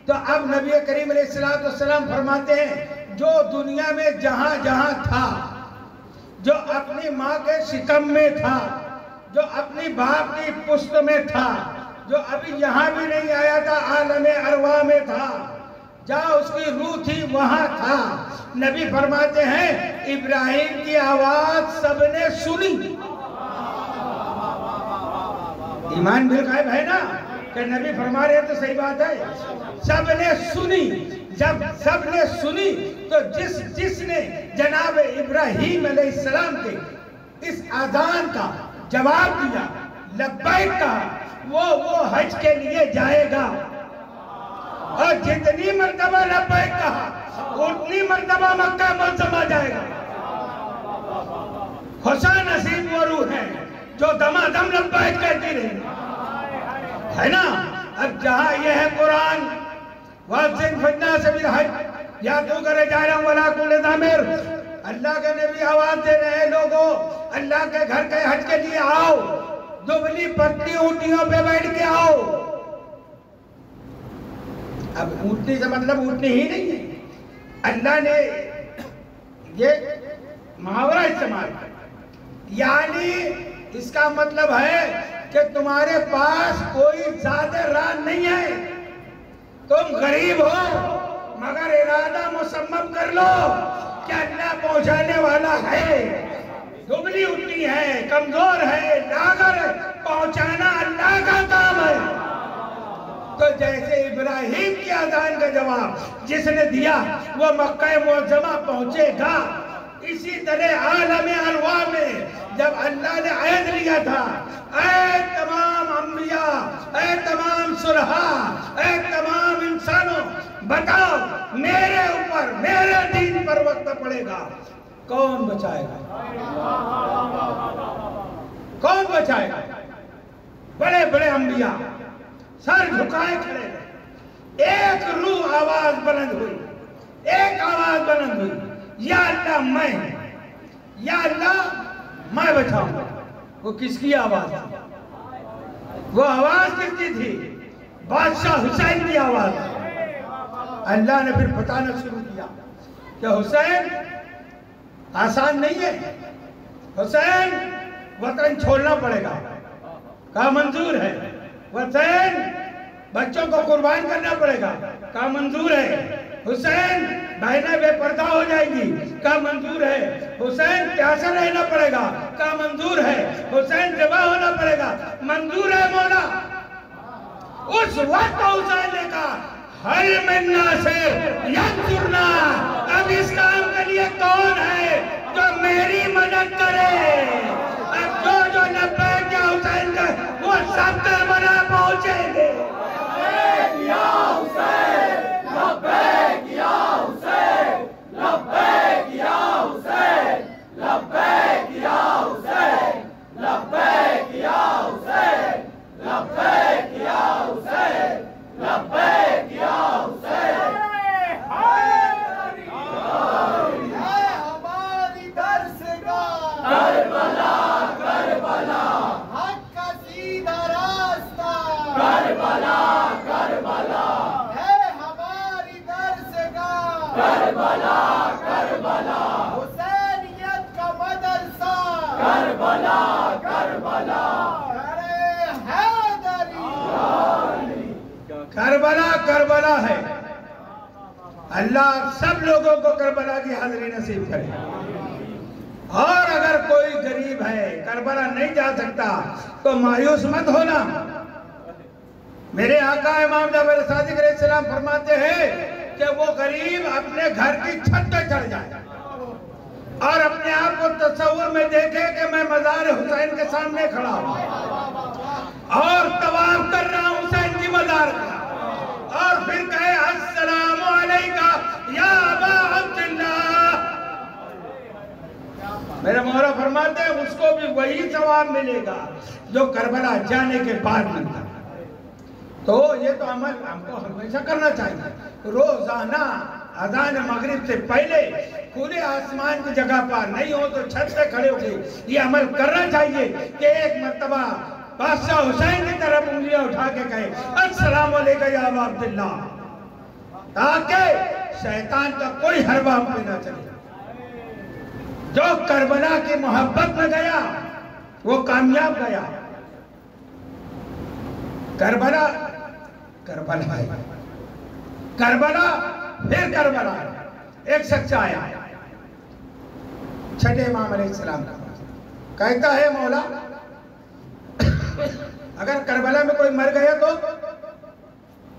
تو اب نبی کریم علیہ السلام فرماتے ہیں جو دنیا میں جہاں جہاں تھا, جو اپنی ماں کے شکم میں تھا, جو اپنی باپ کی پشت میں تھا, جو ابھی یہاں بھی نہیں آیا تھا عالم ارواح میں تھا, جہاں اس کی روح تھی وہاں تھا. نبی فرماتے ہیں ابراہیم کی آواز سب نے سنی. ایمان بالغیب ہے نا کہ نبی فرما رہے ہیں تو صحیح بات ہے. سب نے سنی. جب سب نے سنی تو جس نے جناب ابراہیم علیہ السلام کے اس اذان کا جواب دیا, لبیک کہا, وہ حج کے لیے جائے گا. اور جتنی مرتبہ لبیک کہا اتنی مرتبہ مکہ معظمہ جائے گا. حسین نصیب وہ روح ہے جو دمادم لبیک کہتی رہی, ہے نا. اب جہاں یہ ہے قرآن وَأَذِّنْ فِي النَّاسِ بِالْحَجِّ يَأْتُوكَ رِجَالًا وَعَلَىٰ كُلِّ ضَامِرٍ. اللہ کے نبی آواز دے رہے ہیں لوگوں اللہ کے گھر کے حج کے لیے آؤ, دبلی پتلی اونٹیوں پہ بیٹھ کے آؤ. اب اونٹنی سے مطلب اونٹنی ہی نہیں ہے, اللہ نے یہ محاورہ استعمال کیا, یعنی اس کا مطلب ہے کہ تمہارے پاس کوئی زیادہ راہ نہیں ہے, تم غریب ہو مگر ارادہ مصمم کر لو کہ اللہ پہنچانے والا ہے. دبلی اٹھنی ہے, کمزور ہے, لاغر ہے, پہنچانا اللہ کا کام ہے. تو جیسے ابراہیم کی اذان کا جواب جس نے دیا وہ مکہ معظمہ پہنچے گا, اسی طرح عالم ارواح میں جب اللہ نے عہد لیا تھا اے تمام انبیاء, اے تمام صلحاء, اے تمام انسانوں, بتاؤ میرے اوپر میرے دین پر وقت پڑے گا, کون بچائے گا؟ کون بچائے گا؟ بڑے بڑے انبیاء سر جھکائے کھڑے رہے. ایک روح آواز بلند ہوئی, ایک آواز بلند ہوئی, یا اللہ میں, یا اللہ میں بچاؤں گا. وہ کس کی آواز تھی؟ وہ آواز کس کی تھی؟ بادشاہ حسین کی آواز. اللہ نے پھر بتانا شروع کیا کہ حسین آسان نہیں ہے, حسین وطن چھوڑنا پڑے گا, کہا منظور ہے. حسین بچوں کو قربان کرنا پڑے گا, کہا منظور ہے. حسین بہنیں بے پردہ ہو جائے گی, کہا منظور ہے. حسین پیاسا رہنا پڑے گا, کہا منظور ہے. حسین ذبح ہونا پڑے گا, منظور ہے مولا. اس وقت حسین نے کہا حل من ناصر ینصرنا, اب اس کام کے لیے کون ہے جو میری مدد کرے؟ اب جو لبیک یا حسین کا وہ سب کربلا پہنچیں گے. لبیک یا حسین, لبیک یا حسین, لبیک یا حسین, لبیک یا حسین, لبیک یا حسین, لبیک یا حسین, لبیک یا حسین. ہماری درسگاہ کربلا, کربلا, حق کا سیدھا راستہ کربلا, کربلا, ہے ہماری درسگاہ کربلا, کربلا, حسینیت کا مدرسہ کربلا, کربلا, ارے حیدری. کربلا کربلا ہے. اللہ سب لوگوں کو کربلا کی حاضری نصیب کرے. اور اگر کوئی غریب ہے کربلا نہیں جا سکتا تو مایوس مت ہونا. میرے آقا امام جعفر صادق علیہ السلام فرماتے ہیں کہ وہ غریب اپنے گھر کی چھت پہ چڑھ جائے, اور اپنے آپ کو تصور میں دیکھے کہ میں مزار حسین کے سامنے کھڑا ہوں اور طواف کر رہا ہوں حسین کی مزار کا، اور پھر کہے السلام علیکہ یا ابا عبداللہ، میرا مولا فرماتے ہیں اس کو بھی وہی ثواب ملے گا جو کربلا جانے کے بعد ملتا ہے۔ تو یہ تو عمل ہم کو ہمیشہ کرنا چاہیے، روزانہ اذان مغرب سے پہلے کھلے آسمان کی جگہ پر نہیں ہو تو چھت سے کھڑے ہو کے یہ عمل کرنا چاہیے کہ ایک مرتبہ بادشاہ حسین کی طرف انگلیاں اٹھا کے کہے السلام علیکم یا ابا عبداللہ، تاکہ شیطان کا کوئی حربہ ہم پہ نہ چلے۔ جو کربلا کی محبت میں گیا وہ کامیاب گیا۔ کربلا کربلا ہے، کربلا پھر کربلا ہے۔ ایک شخص آیا چھٹے امام علیہ السلام کا، کہتا ہے مولا اگر کربلا میں کوئی مر گیا تو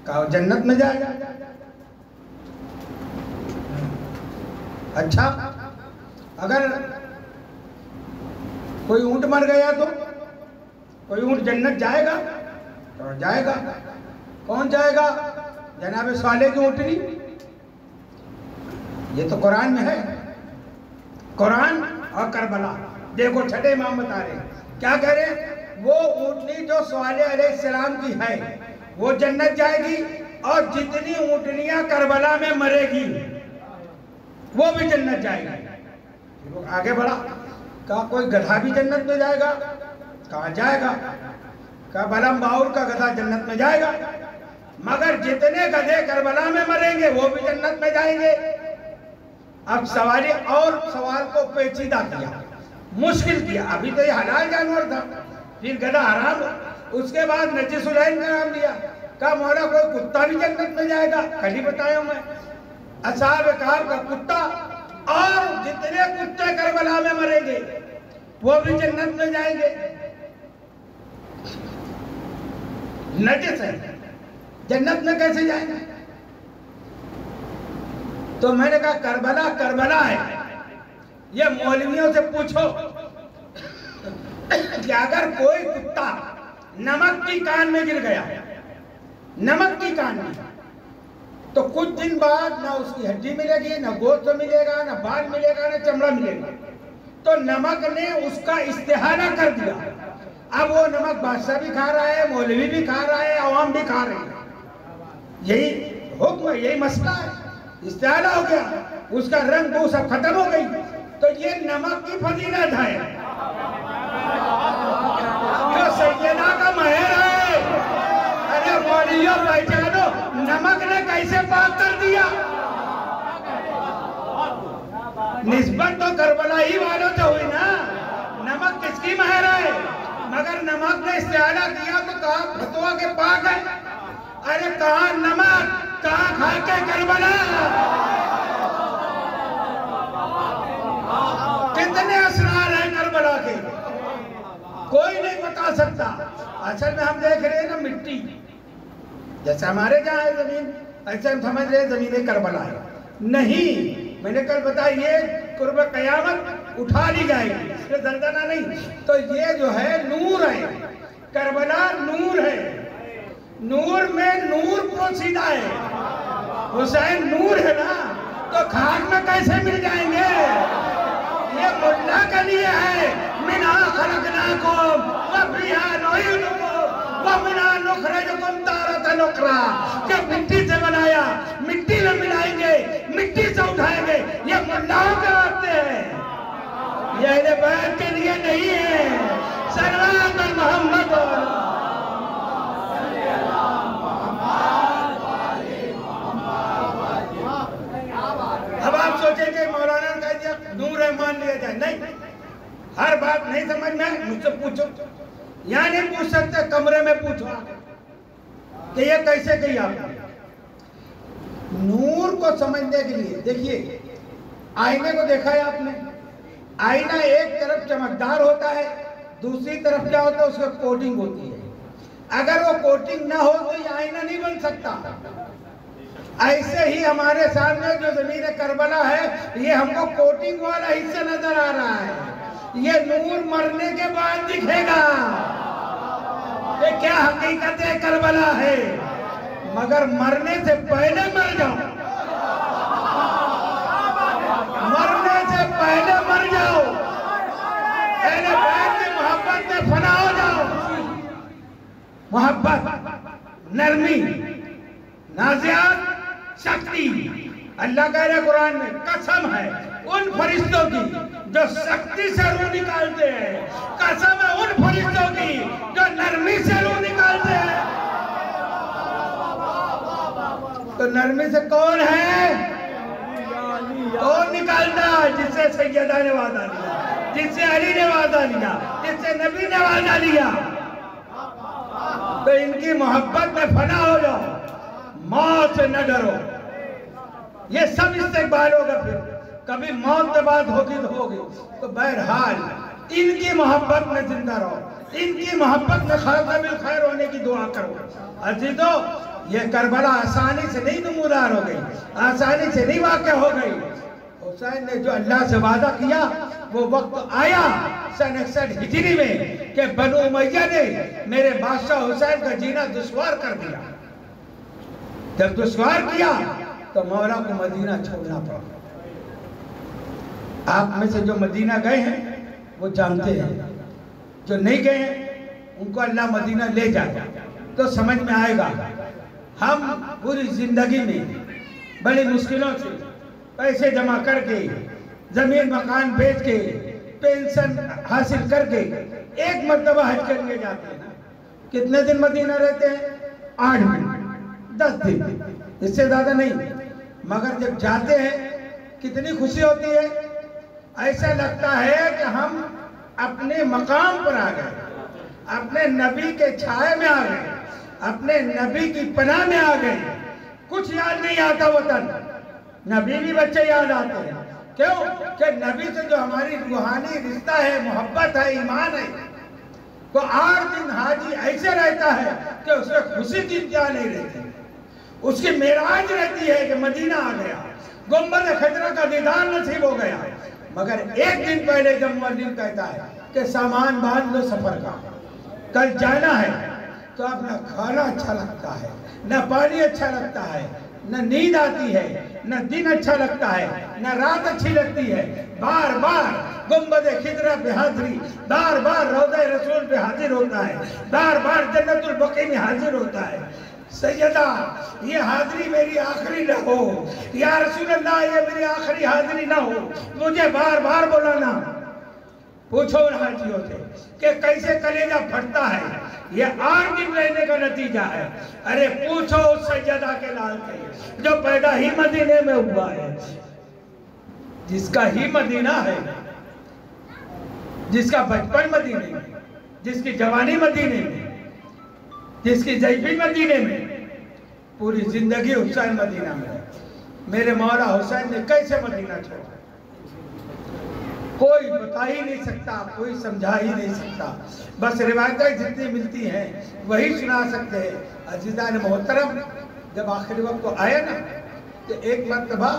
کہا جنت میں جائے گا۔ اچھا اگر کوئی اونٹ مر گیا تو کوئی اونٹ جنت جائے گا؟ تو جائے گا۔ کون جائے گا؟ جناب صالح کی اونٹنی۔ یہ تو قرآن میں ہے، قرآن اور کربلا۔ دیکھو چھٹے امام بتا رہے ہیں، کیا کہہ رہے ہیں؟ وہ اونٹنی جو صالح علیہ السلام کی ہے وہ جنت جائے گی، اور جتنی اونٹنیاں کربلا میں مرے گی وہ بھی جنت جائے گی۔ آگے بڑھا، کہا کوئی گدھا بھی جنت میں جائے گا؟ کہا جائے گا۔ کہا بلم باور کا گدھا جنت میں جائے گا، مگر جتنے گدھے کربلا میں مریں گے وہ بھی جنت میں جائیں گے۔ اب سوالی اور سوال کو پیچیدہ کیا، مشکل کیا۔ ابھی تو یہ حلال جانور تھا، پھر گدھا حرام، اس کے بعد نجس العین کا نام لیا۔ کہا مولا کوئی کتا بھی جنت میں جائے گا؟ کل ہی بتایا ہوں میں، اصحاب کہف کا کتا اور جتنے کتے کربلا میں مریں گے وہ بھی جنت میں جائیں گے۔ نجس ہے، جنت میں کیسے جائیں گے؟ تو میں نے کہا کربلا کربلا ہے۔ یہ مولویوں سے پوچھو کہ اگر کوئی کتا نمک کی کان میں گر گیا، نمک کی کان میں، تو کچھ دن بعد نہ اس کی ہڈی ملے گی، نہ گوشت ملے گا، نہ بال ملے گا، نہ چمڑا ملے گا۔ تو نمک نے اس کا استحالہ کر دیا۔ اب وہ نمک بادشاہ بھی کھا رہا ہے، مولوی بھی کھا رہا ہے، عوام بھی کھا رہے ہیں۔ یہی حکم ہے، یہی مسئلہ ہے، استحالہ ہو گیا، اس کا رنگ بو سب ختم ہو گئی۔ تو یہ نمک کی فضیلت ہے، جو سیدنا کا مہر ہے۔ ارے مولیوں پہچانو نمک نے کیسے پاک کر دیا؟ نسبت تو کربلا ہی والوں سے ہوئی نا، نمک کس کی مہر ہے؟ مگر نمک نے استعانہ کیا تو کہاں فتوہ کے پاک ہے؟ ارے کہاں نمک، کہاں کھا کے کربلا؟ کتنے اسرار ہیں کربلا کے، کوئی نہیں بتا سکتا۔ اصل میں ہم دیکھ رہے ہیں نا مٹی، جیسے ہمارے جہاں ہے زمین، ایسے ہم سمجھ رہے ہیں زمین کربلا ہے۔ نہیں، میں نے کل بتایا یہ قرب قیامت اٹھا لی جائے گی، اس میں دردانہ نہیں۔ تو یہ جو ہے نور ہے، کربلا نور ہے، نور میں نور پوشیدہ ہے۔ حسین نور ہے نا، تو خاک میں کیسے مل جائیں گے؟ یہ ملا کے لیے ہے، منہا خلقناکم وفیہا نعیدکم ومنہا نخرجکم تارۃ اخری۔ جب مٹی سے بنایا، مٹی میں ملائیں گے، مٹی سے اٹھائیں گے۔ یہ ملاؤں کے واسطے ہے، یہ اہل بیت کے لیے نہیں ہے۔ صلوات محمد۔ اب آپ سوچیں کہ مولانا نے کہہ دیا نور ہے مان لیا جائے، نہیں، ہر بات نہیں سمجھ میں مجھ سے پوچھو، یہاں نہیں پوچھ سکتے، کمرے میں پوچھو کہ یہ کیسے کہی آپ نے۔ نور کو سمجھنے کے لیے دیکھیے، آئینے کو دیکھا ہے آپ نے؟ آئینہ ایک طرف چمکدار ہوتا ہے، دوسری طرف کیا ہوتا ہے؟ اس کا کوٹنگ ہوتی ہے۔ اگر وہ کوٹنگ نہ ہو تو یہ آئینہ نہیں بن سکتا۔ ایسے ہی ہمارے سامنے جو زمین کربلا ہے یہ ہم کو کوٹنگ والا حصہ نظر آ رہا ہے، یہ نور مرنے کے بعد دکھے گا، یہ کیا حقیقت کربلا ہے، مگر مرنے سے پہلے مر جاؤ، مرنے سے پہلے مر جاؤ، اہل بیت کی محبت میں فنا ہو جاؤ۔ محبت، نرمی، نازعات، سختی، اللہ کہہ رہے قرآن میں قسم ہے ان فرشتوں کی جو سختی سے روح نکالتے ہیں، قسم ہے ان فرشتوں کی جو نرمی سے روح نکالتے ہیں۔ تو نرمی سے کون ہے؟ کون نکالتا ہے؟ جس سے سیدہ نے وعدہ لیا، جس سے علی نے وعدہ لیا، جس سے نبی نے وعدہ لیا۔ تو ان کی محبت میں فنا ہو جاؤ، موت سے نہ ڈرو، یہ سب استقبال ہوگا، پھر کبھی موت سے بات ہوگی تو ہوگی، تو بہرحال ان کی محبت میں زندہ رہو، ان کی محبت میں خیر بالخیر ہونے کی دعا کرو۔ عزیزو، یہ کربلا آسانی سے نہیں نمودار ہو گئی، آسانی سے نہیں واقع ہو گئی۔ حسین نے جو اللہ سے وعدہ کیا وہ وقت آیا سن 61 ہجری میں کہ بنو امیہ نے میرے بادشاہ حسین کا جینا دشوار کر دیا۔ جب دشوار کیا تو مولا کو مدینہ چھوڑنا پڑا۔ آپ میں سے جو مدینہ گئے ہیں وہ جانتے ہیں، جو نہیں گئے ہیں ان کو اللہ مدینہ لے جائے تو سمجھ میں آئے گا۔ ہم پوری زندگی میں بڑی مشکلوں سے پیسے جمع کر کے، زمین مکان بیچ کے، پینشن حاصل کر کے ایک مرتبہ حج کے لیے جاتے ہیں۔ کتنے دن مدینہ رہتے ہیں؟ 8 دن، 10 دن، اس سے زیادہ نہیں۔ مگر جب جاتے ہیں کتنی خوشی ہوتی ہے، ایسا لگتا ہے کہ ہم اپنے مقام پر آ گئے، اپنے نبی کے چھائے میں آ گئے، اپنے نبی کی پناہ میں آ گئے۔ کچھ یاد نہیں آتا وطن، نبی بھی بچے یاد آتے ہیں۔ کیوں؟ کہ نبی سے جو ہماری روحانی رشتہ ہے، محبت ہے، ایمان ہے، تو 8 دن حاجی ایسے رہتا ہے کہ اس میں خوشی کی انتہا نہیں رہتی، اس کی معراج رہتی ہے کہ مدینہ آ گیا، گنبد خضرا کا دیدار نصیب ہو گیا۔ مگر ایک دن پہلے جب مؤذن کہتا ہے کہ سامان باندھ لو سفر کا، کل جانا ہے، تو اب نہ کھانا اچھا لگتا ہے، نہ پانی اچھا لگتا ہے، نہ نیند آتی ہے، نہ دن اچھا لگتا ہے، نہ رات اچھی لگتی ہے۔ بار بار گنبد خضرا پہ حاضری، بار بار روضہ رسول پہ حاضر ہوتا ہے، بار بار جنت البقیع میں حاضر ہوتا ہے۔ سیدہ، یہ حاضری میری آخری نہ ہو، یا رسول اللہ یہ میری آخری حاضری نہ ہو، مجھے بار بار بلانا۔ پوچھو ان حاجیوں سے کہ کیسے کلیجہ پھٹتا ہے، یہ 8 دن رہنے کا نتیجہ ہے۔ ارے پوچھو اس سیدہ کے لال سے جو پیدا ہی مدینے میں ہوا ہے، جس کا ہی مدینہ ہے، جس کا بچپن مدینے میں، جس کی جوانی مدینے میں، جس کی ضعیفی مدینے میں، پوری زندگی حسین مدینہ میں۔ میرے مولا حسین نے کیسے مدینہ چھوڑا، کوئی بتا ہی نہیں سکتا، کوئی سمجھا ہی نہیں سکتا، بس روایتیں جتنی ملتی ہیں وہی سنا سکتے ہیں۔ عزیزان محترم، جب آخری وقت کو آیا نا کہ ایک مرتبہ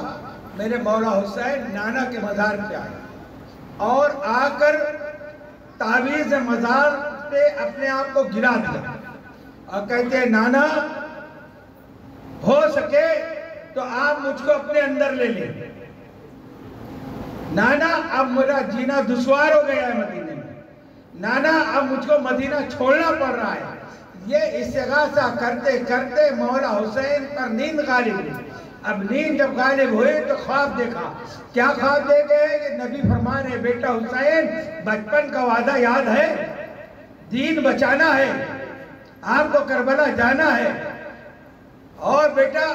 میرے مولا حسین نانا کے مزار پہ آئے اور آ کر تعویذ مزار پہ اپنے آپ کو گرا دیا اور کہتے ہیں نانا ہو سکے تو آپ مجھ کو اپنے اندر لے لیں، نانا اب میرا جینا دشوار ہو گیا ہے مدینے میں، نانا اب مجھ کو مدینہ چھوڑنا پڑ رہا ہے۔ یہ استغاثہ کرتے کرتے مولا حسین پر نیند غالب ہوئی۔ اب نیند جب غالب ہوئی تو خواب دیکھا۔ کیا خواب دیکھے کہ نبی فرما رہے بیٹا حسین بچپن کا وعدہ یاد ہے، دین بچانا ہے، آپ کو کربلا جانا ہے، اور بیٹا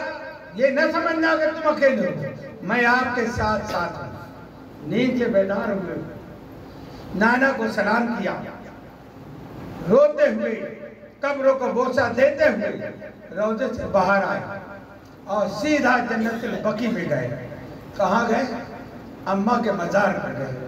یہ نہ سمجھنا کہ تم اکیلے ہو، میں آپ کے ساتھ ساتھ ہوں۔ نیند سے بیدار ہوئے، نانا کو سلام کیا، روتے ہوئے قبروں کو بوسہ دیتے ہوئے روضے سے باہر آئے اور سیدھا جنت البقیع میں گئے۔ کہاں گئے؟ اماں کے مزار پر گئے۔